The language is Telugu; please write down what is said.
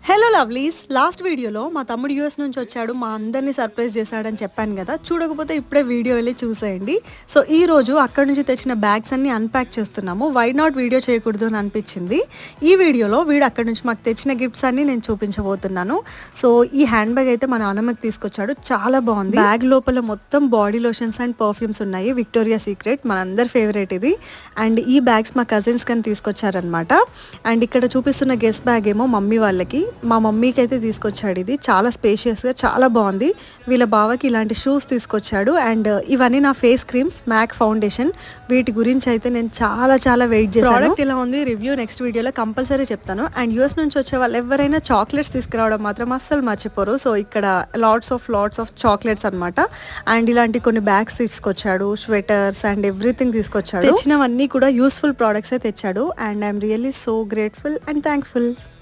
హలో లవ్లీస్, లాస్ట్ వీడియోలో మా తమ్ముడు యూఎస్ నుంచి వచ్చాడు, మా అందరినీ సర్ప్రైజ్ చేశాడని చెప్పాను కదా. చూడకపోతే ఇప్పుడే వీడియో వెళ్ళి చూసేయండి. సో ఈ రోజు అక్కడి నుంచి తెచ్చిన బ్యాగ్స్ అన్ని అన్ప్యాక్ చేస్తున్నాము. వై నాట్ వీడియో చేయకూడదు అని అనిపించింది. ఈ వీడియోలో వీడు అక్కడి నుంచి మాకు తెచ్చిన గిఫ్ట్స్ అన్ని నేను చూపించబోతున్నాను. సో ఈ హ్యాండ్ బ్యాగ్ అయితే మా నాన్నమ్మకి తీసుకొచ్చాడు, చాలా బాగుంది. బ్యాగ్ లోపల మొత్తం బాడీ లోషన్స్ అండ్ పర్ఫ్యూమ్స్ ఉన్నాయి. విక్టోరియా సీక్రెట్ మనందరి ఫేవరెట్ ఇది. అండ్ ఈ బ్యాగ్స్ మా కజిన్స్ కని తీసుకొచ్చారనమాట. అండ్ ఇక్కడ చూపిస్తున్న గెస్ట్ బ్యాగ్ ఏమో మమ్మీ వాళ్ళకి, మా మమ్మీకి అయితే తీసుకొచ్చాడు. ఇది చాలా స్పేషియస్గా చాలా బాగుంది. వీళ్ళ బావకి ఇలాంటి షూస్ తీసుకొచ్చాడు. అండ్ ఇవన్నీ నా ఫేస్ క్రీమ్స్, మ్యాక్ ఫౌండేషన్. వీటి గురించి అయితే నేను చాలా వెయిట్ చేశాను. ప్రోడక్ట్ ఇలా ఉంది, రివ్యూ నెక్స్ట్ వీడియోలో కంపల్సరీ చెప్తాను. అండ్ యూఎస్ నుంచి వచ్చే వాళ్ళు ఎవరైనా చాక్లెట్స్ తీసుకురావడం మాత్రం అస్సలు మర్చిపోరు. సో ఇక్కడ లాట్స్ ఆఫ్ చాక్లెట్స్ అనమాట. అండ్ ఇలాంటి కొన్ని బ్యాగ్స్ తీసుకొచ్చాడు, స్వెటర్స్ అండ్ ఎవ్రీథింగ్ తీసుకొచ్చాడు. తెచ్చినవన్నీ కూడా యూస్ఫుల్ ప్రోడక్ట్సే తెచ్చాడు. And I'm really so grateful and thankful.